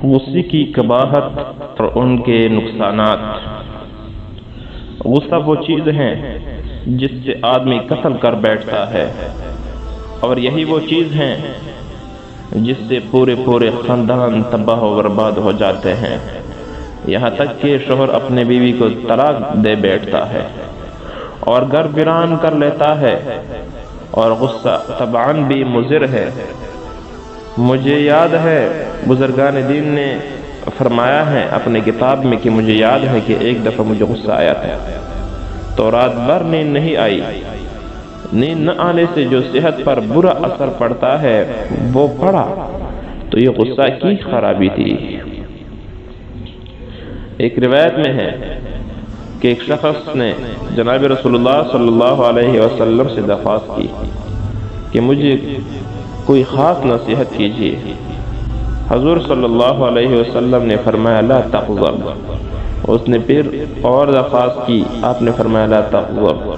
غصے کی قباحت اور ان کے نقصانات۔ غصہ وہ چیز ہے جس سے آدمی قتل کر بیٹھتا ہے، اور یہی وہ چیز ہے جس سے پورے خاندان تباہ و برباد ہو جاتے ہیں، یہاں تک کہ شوہر اپنے بیوی کو طلاق دے بیٹھتا ہے اور گھر ویران کر لیتا ہے۔ اور غصہ طبعاً بھی مضر ہے۔ مجھے یاد ہے بزرگان دین نے فرمایا ہے اپنے کتاب میں کہ مجھے یاد ہے کہ ایک دفعہ مجھے غصہ آیا تھا تو رات بھر نیند نہیں آئی۔ نیند نہ آنے سے جو صحت پر برا اثر پڑتا ہے وہ پڑا، تو یہ غصہ کی خرابی تھی۔ ایک روایت میں ہے کہ ایک شخص نے جناب رسول اللہ صلی اللہ علیہ وسلم سے درخواست کی کہ مجھے کوئی خاص نصیحت کیجیے۔ حضور صلی اللہ علیہ وسلم نے فرمایا لا تغضب۔ اس نے پھر اور درخواست کی، آپ نے فرمایا لا تغضب۔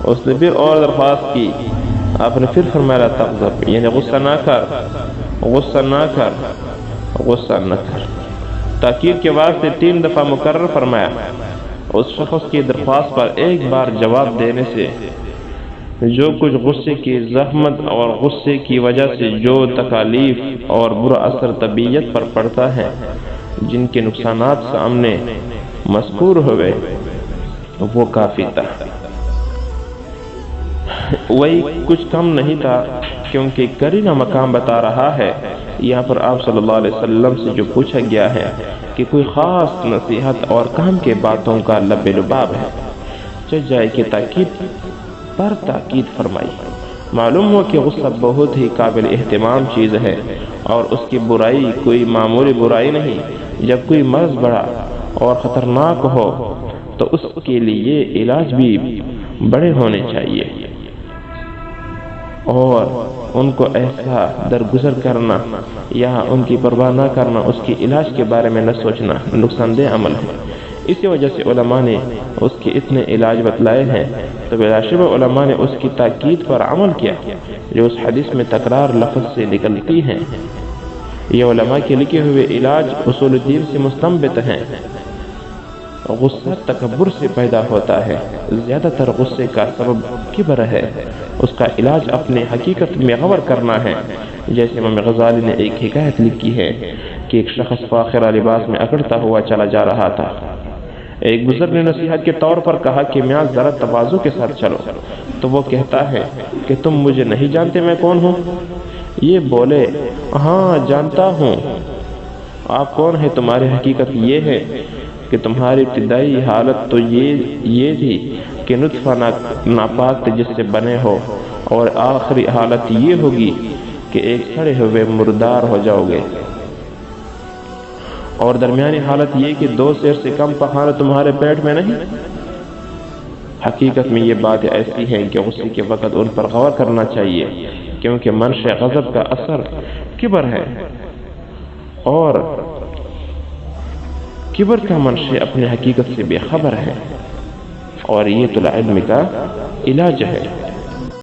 اس نے پھر اور درخواست کی، آپ نے پھر فرمایا لا تغضب، یعنی غصہ نہ کر، غصہ نہ کر، غصہ نہ کر۔ تاکید کے واسطے 3 دفعہ مکرر فرمایا۔ اس شخص کی درخواست پر ایک بار جواب دینے سے جو کچھ غصے کی زحمت اور غصے کی وجہ سے جو تکالیف اور برا اثر طبیعت پر پڑتا ہے، جن کے نقصانات سامنے مذکور ہوئے، وہ کافی تھا۔ وہی کچھ کم نہیں تھا، کیونکہ کرینہ مقام بتا رہا ہے یہاں پر آپ صلی اللہ علیہ وسلم سے جو پوچھا گیا ہے کہ کوئی خاص نصیحت اور کام کے باتوں کا لب لباب ہے، چل جائے کہ تاکید پر تاکید فرمائی۔ معلوم ہو کہ غصہ بہت ہی قابل اہتمام چیز ہے، اور اس کی برائی کوئی معمولی برائی نہیں۔ جب کوئی مرض بڑا اور خطرناک ہو تو اس کے لیے علاج بھی بڑے ہونے چاہیے، اور ان کو ایسا درگزر کرنا یا ان کی پرواہ نہ کرنا، اس کے علاج کے بارے میں نہ سوچنا نقصان دہ عمل ہے۔ اسی وجہ سے علماء نے اس کے اتنے علاج بتلائے ہیں، تو بلا شبہ علماء نے اس کی تاکید پر عمل کیا جو اس حدیث میں تکرار لفظ سے نکلتی ہیں۔ یہ علماء کے لکھے ہوئے علاج اصول الدین سے مستنبط ہیں۔ غصہ تکبر سے پیدا ہوتا ہے، زیادہ تر غصے کا سبب کبر ہے، اس کا علاج اپنے حقیقت میں غور کرنا ہے۔ جیسے امام غزالی نے ایک حکایت لکھی ہے کہ ایک شخص فاخرہ لباس میں اکڑتا ہوا چلا جا رہا تھا۔ ایک بزرگ نے نصیحت کے طور پر کہا کہ میاں ذرا تواضع کے ساتھ چلو، تو وہ کہتا ہے کہ تم مجھے نہیں جانتے میں کون ہوں؟ یہ بولے ہاں جانتا ہوں۔ آپ کون ہیں؟ تمہاری حقیقت یہ ہے کہ تمہاری ابتدائی حالت تو یہ تھی کہ نطفہ ناپاک تھے جس سے بنے ہو، اور آخری حالت یہ ہوگی کہ ایک سڑے ہوئے مردار ہو جاؤ گے، اور درمیانی حالت یہ کہ 2 سیر سے کم پخانہ تمہارے پیٹ میں نہیں۔ حقیقت میں یہ باتیں ایسی ہیں کہ غصے کے وقت ان پر غور کرنا چاہیے، کیونکہ منشأ غضب کا اثر کبر ہے، اور کبر کا منشأ اپنے حقیقت سے بے خبر ہے، اور یہ طلوع علم کا علاج ہے۔